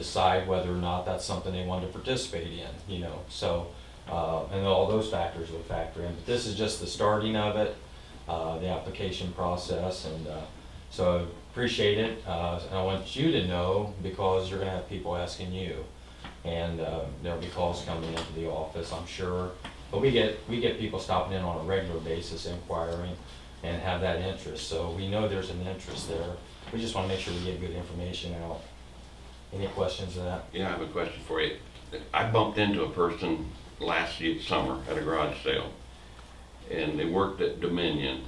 decide whether or not that's something they want to participate in, you know, so, and all those factors would factor in. But this is just the starting of it, the application process, and so I appreciate it. And I want you to know, because you're gonna have people asking you, and there'll be calls coming into the office, I'm sure. But we get people stopping in on a regular basis, inquiring, and have that interest. So we know there's an interest there. We just want to make sure we get good information out. Any questions of that? Yeah, I have a question for you. I bumped into a person last summer at a garage sale, and they worked at Dominion,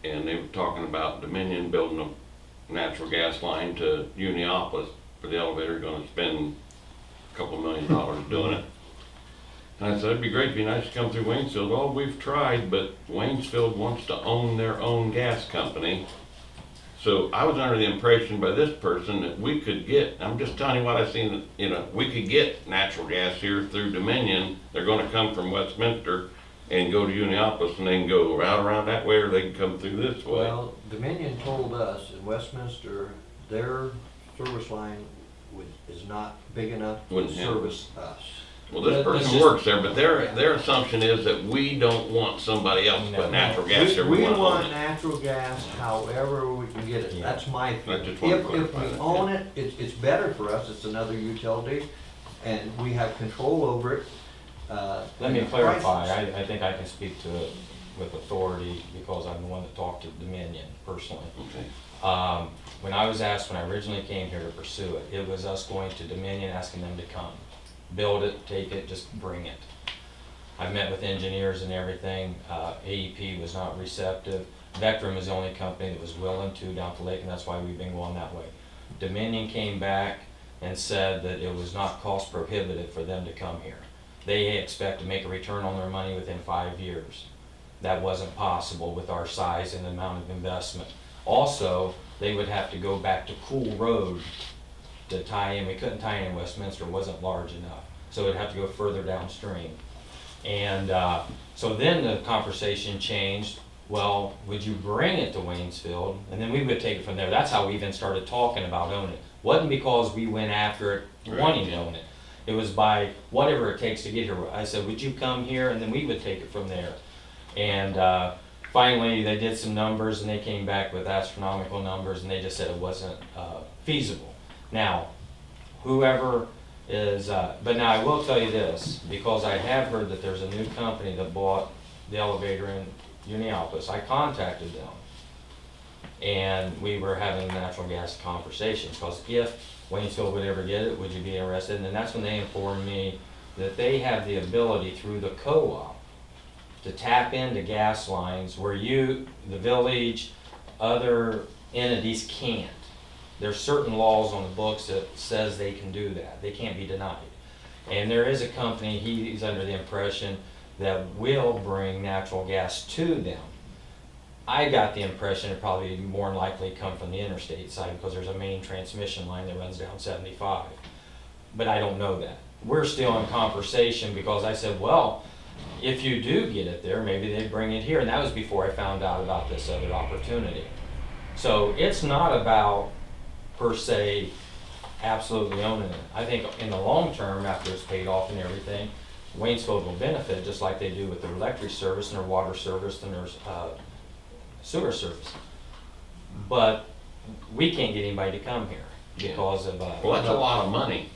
and they were talking about Dominion building a natural gas line to Uniopolis for the elevator, going to spend a couple $1 million doing it. And I said, it'd be great, it'd be nice to come through Waynesfield. Oh, we've tried, but Waynesfield wants to own their own gas company. So I was under the impression by this person that we could get, I'm just telling you what I've seen, you know, we could get natural gas here through Dominion. They're gonna come from Westminster and go to Uniopolis, and they can go out around that way, or they can come through this way. Well, Dominion told us in Westminster, their service line is not big enough to Wouldn't handle service us. Well, this person works there, but their assumption is that we don't want somebody else to put natural gas there. We wanna want own it. natural gas however we can get it. Yeah. That's my I thing. just wanted to If clarify we that, own yeah. it, it's better for us. It's another utility and we have control over it. Let me and the clarify. prices. I think I can speak to it with authority because I'm the one that talked to Dominion personally. Okay. When I was asked, when I originally came here to pursue it, it was us going to Dominion, asking them to come. Build it, take it, just bring it. I met with engineers and everything. AEP was not receptive. Vectrum is the only company that was willing to down at the lake, and that's why we've been going that way. Dominion came back and said that it was not cost prohibitive for them to come here. They expect to make a return on their money within 5 years. That wasn't possible with our size and the amount of investment. Also, they would have to go back to Cool Road to tie in. We couldn't tie in Westminster, it wasn't large enough. So it'd have to go further downstream. And so then the conversation changed. Well, would you bring it to Waynesfield? And then we would take it from there. That's how we even started talking about owning it. Wasn't because we went after it wanting to own it. It was by whatever it takes to get here. I said, would you come here? And then we would take it from there. And finally, they did some numbers and they came back with astronomical numbers, and they just said it wasn't feasible. Now, whoever is, but now I will tell you this, because I have heard that there's a new company that bought the elevator in Uniopolis. I contacted them, and we were having natural gas conversations, because if Waynesfield would ever get it, would you be interested? And then that's when they informed me that they have the ability through the co-op to tap into gas lines where you, the village, other entities can't. There's certain laws on the books that says they can do that. They can't be denied. And there is a company, he's under the impression, that will bring natural gas to them. I got the impression it probably more than likely come from the interstate side, because there's a main transmission line that runs down 75. But I don't know that. We're still in conversation, because I said, well, if you do get it there, maybe they bring it here. And that was before I found out about this other opportunity. So it's not about, per se, absolutely owning it. I think in the long term, after it's paid off and everything, Waynesfield will benefit just like they do with their electric service and their water service and their sewer service. But we can't get anybody to come here because of... Well, that's a lot of money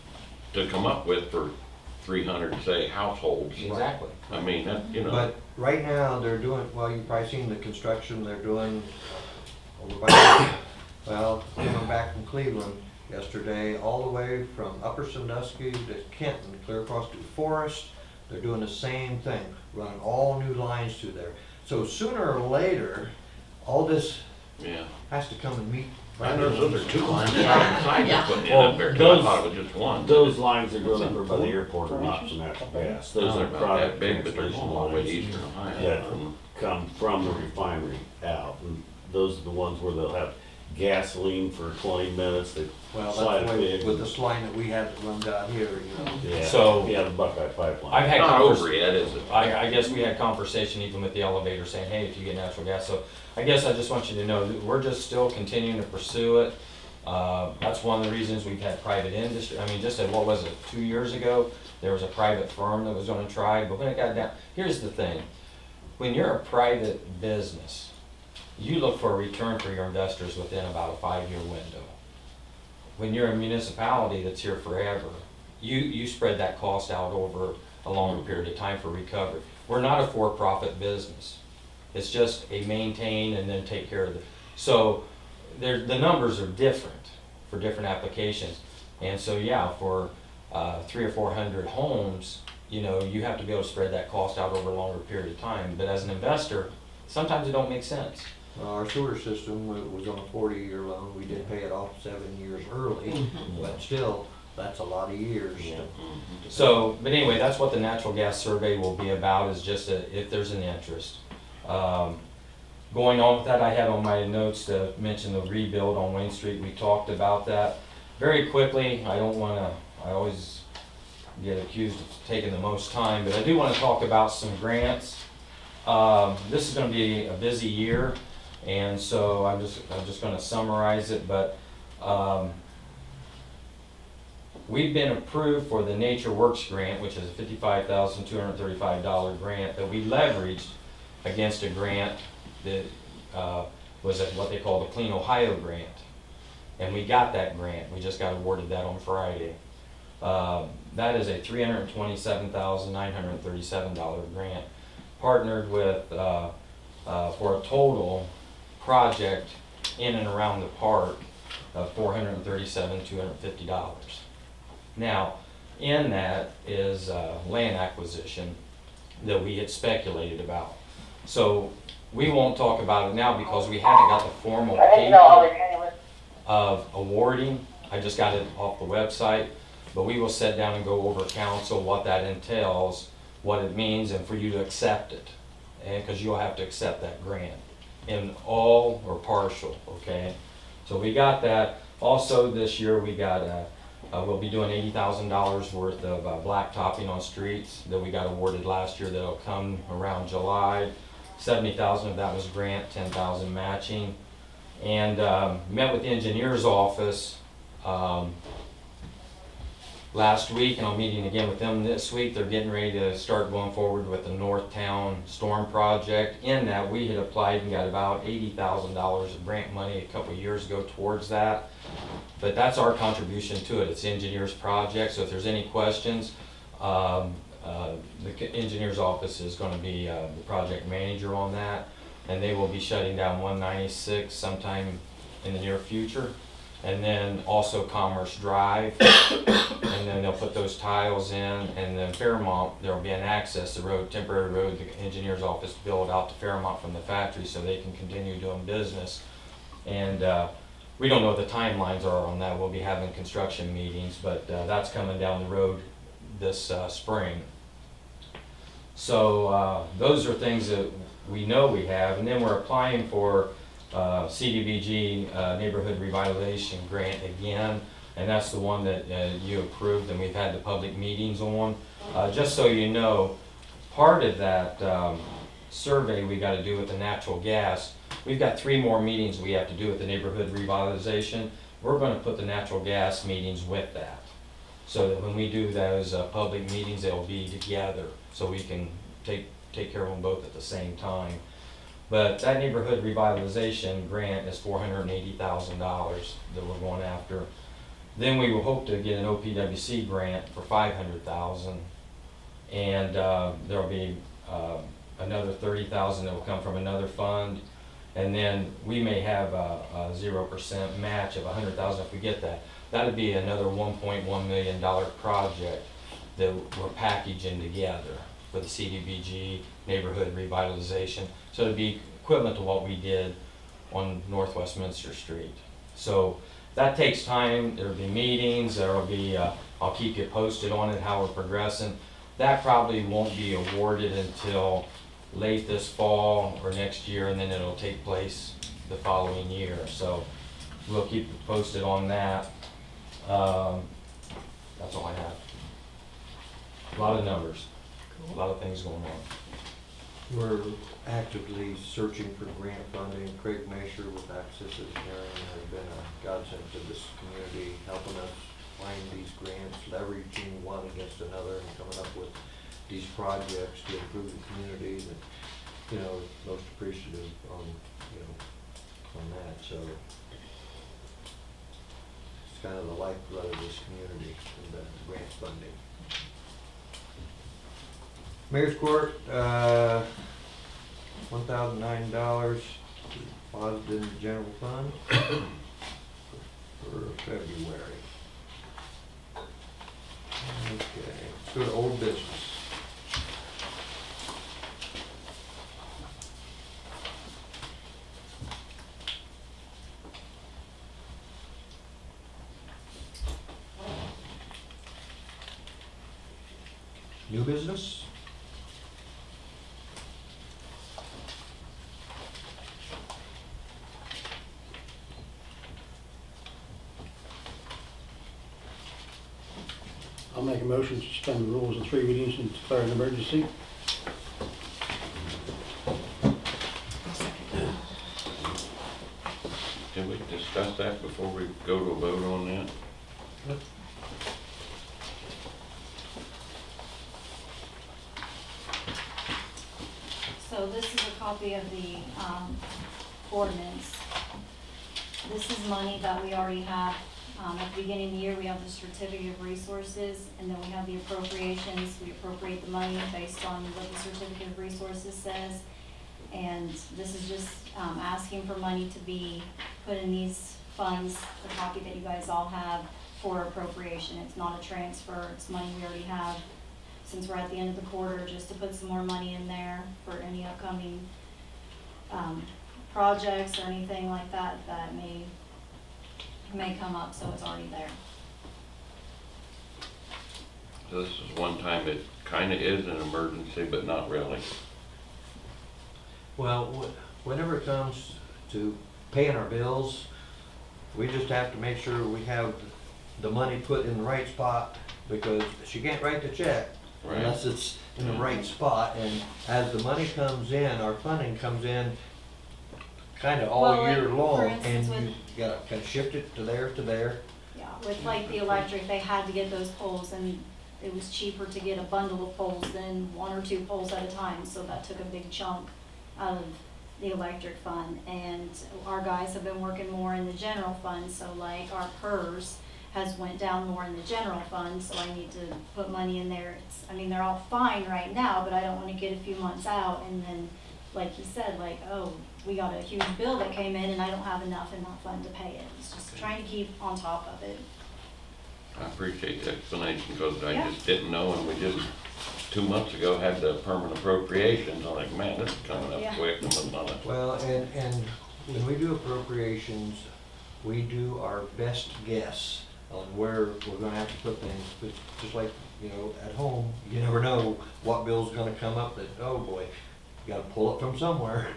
to come up with for 300, say, households. Exactly. I mean, that, you know. But right now, they're doing, well, you've probably seen the construction they're doing over by, well, coming back from Cleveland yesterday, all the way from Upper Sandusky to Kenton, clear across to Forest. They're doing the same thing, running all new lines through there. So sooner or later, all this has to come and meet. I know those are 2 lines side by side they're putting in Well, up there, too. those- I thought it was just one. Those lines are going over by the airport are not for natural gas. Those Those are are about product that big, but they're transportation going all the way to lines Eastern Ohio. that come from the refinery out. And those are the ones where they'll have gasoline for 20 minutes. They Well, slide that's a the way pig. with this line that we had that runs out here, you know. Yeah, So- yeah, the Buckeye pipeline. I've had Not convers- over yet, is it? I guess we had conversation even with the elevator saying, hey, if you get natural gas. So I guess I just want you to know that we're just still continuing to pursue it. That's one of the reasons we've had private industry. I mean, just what was it, 2 years ago, there was a private firm that was gonna try, but when it got down, here's the thing. When you're a private business, you look for a return for your investors within about a 5-year window. When you're a municipality that's here forever, you spread that cost out over a longer period of time for recovery. We're not a for-profit business. It's just a maintain and then take care of the, so the numbers are different for different applications. And so, yeah, for 300 or 400 homes, you know, you have to be able to spread that cost out over a longer period of time. But as an investor, sometimes it don't make sense. Our sewer system was on a 40-year loan. We did pay it off 7 years early, but still, that's a lot of years. Yeah. So, but anyway, that's what the natural gas survey will be about, is just if there's an interest. Going on with that, I had on my notes to mention the rebuild on Wayne Street. We talked about that. Very quickly, I always get accused of taking the most time, but I do want to talk about some grants. This is going to be a busy year, and so I'm just going to summarize it, but we've been approved for the Nature Works grant, which is a $55,235 grant that we leveraged against a grant that was what they call the Clean Ohio grant. And we got that grant. We just got awarded that on Friday. That is a $327,937 grant, partnered with for a total project in and around the park of $437,250. Now, in that is land acquisition that we had speculated about. So we won't talk about it now because we haven't got the formal paper of awarding. I just got it off the website, but we will sit down and go over council what that entails, what it means, and for you to accept it. And because you'll have to accept that grant in all or partial, okay? So we got that. Also this year we got we'll be doing $80,000 worth of blacktopping on streets that we got awarded last year. That'll come around July. 70,000 of that was grant, 10,000 matching. And met with the engineer's office last week, and I'm meeting again with them this week. They're getting ready to start going forward with the Northtown Storm Project. In that, we had applied and got about $80,000 of grant money a couple of years ago towards that. But that's our contribution to it. It's the engineer's project, so if there's any questions, the engineer's office is going to be the project manager on that, and they will be shutting down 196 sometime in the near future, and then also Commerce Drive, and then they'll put those tiles in, and then Fairmont, there will be an access, the road, temporary road, the engineer's office built out to Fairmont from the factory so they can continue doing business. And we don't know what the timelines are on that. We'll be having construction meetings, but that's coming down the road this spring. So those are things that we know we have, and then we're applying for CDBG Neighborhood Revitalization Grant again, and that's the one that you approved and we've had the public meetings on. Just so you know, part of that survey we got to do with the natural gas, we've got 3 more meetings we have to do with the Neighborhood Revitalization. We're going to put the natural gas meetings with that, so that when we do those public meetings, they'll be together, so we can take care of them both at the same time. But that neighborhood revitalization grant is $480,000 that we're going after. Then we will hope to get an OPWC grant for $500,000, and there'll be another $30,000 that will come from another fund, and then we may have a 0% match of $100,000 if we get that. That'd be another $1.1 million project that we're packaging together for the CDBG neighborhood revitalization. So it'd be equivalent to what we did on North Westminster Street. So that takes time. There'll be meetings. There'll be, I'll keep you posted on it, how we're progressing. That probably won't be awarded until late this fall or next year, and then it'll take place the following year. So we'll keep you posted on that. That's all I have. A lot of numbers, a lot of things going on. We're actively searching for grant funding. Craig Masher with Access Engineering has been a godsend to this community, helping us find these grants, leveraging one against another and coming up with these projects to improve the community. And, you know, most appreciative on, you know, on that, so it's kind of the lifeblood of this community, and the grant funding. Mayor's Court, $1,009 deposited in the general fund for February. Okay, let's go to old business. New business? I'll make a motion to suspend the rules in 3 readings and declare an emergency. Can we discuss that before we go to a vote on that? So this is a copy of the ordinance. This is money that we already have. At the beginning of the year, we have the certificate of resources, and then we have the appropriations. We appropriate the money based on what the certificate of resources says. And this is just asking for money to be put in these funds, the copy that you guys all have, for appropriation. It's not a transfer, it's money we already have. Since we're at the end of the quarter, just to put some more money in there for any upcoming projects or anything like that that may come up, so it's already there. So this is one time it kind of is an emergency, but not really. Well, whenever it comes to paying our bills, we just have to make sure we have the money put in the right spot, because she can't write the check Right. unless it's in the right spot. And as the money comes in, our funding comes in kind of all Well, like, year for long, instance, and you with- gotta kind of shift it to there, to there. Yeah, with like the electric, they had to get those poles, and it was cheaper to get a bundle of poles than 1 or 2 poles at a time, so that took a big chunk out of the electric fund. And our guys have been working more in the general fund, so like our PERS has went down more in the general fund, so I need to put money in there. I mean, they're all fine right now, but I don't wanna get a few months out and then, like he said, like, oh, we got a huge bill that came in and I don't have enough in that fund to pay it. It's just trying to keep on top of it. I appreciate the explanation, because I Yeah. just didn't know, and we just, 2 months ago, had the permanent appropriations. I'm like, man, this is coming up Yeah. quick, and I'm not. Well, and when we do appropriations, we do our best guess on where we're gonna have to put things. But just like, you know, at home, you never know what bill's gonna come up that, oh boy, you gotta pull it from somewhere.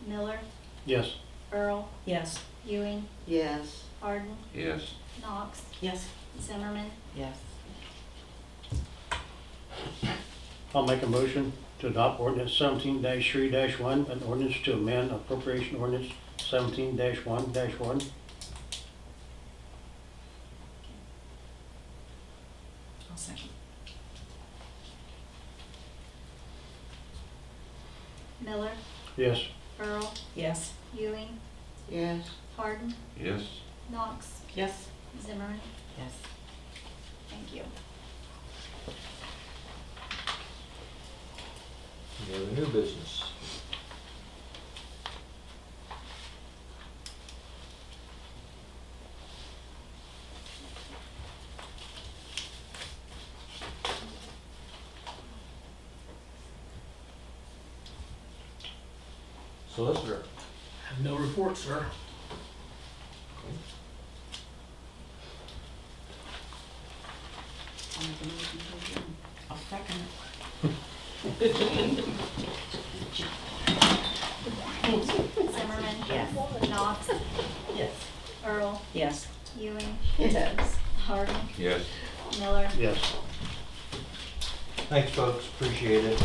Miller, Yes. Earl, Yes. Ewing, Yes. Hardin, Yes. Knox, Yes. Zimmerman. Yes. I'll make a motion to adopt ordinance 17-3-1, an ordinance to amend appropriation ordinance 17-1-1. I'll second. Miller, Yes. Earl, Yes. Ewing, Yes. Hardin, Yes. Knox, Yes. Zimmerman. Yes. Thank you. Any other new business? Solicitor. Have no report, sir. I'll make a motion to adjourn. I'll second Zimmerman. Yes. Knox, it. Yes. Yes. Thanks, folks, appreciate it.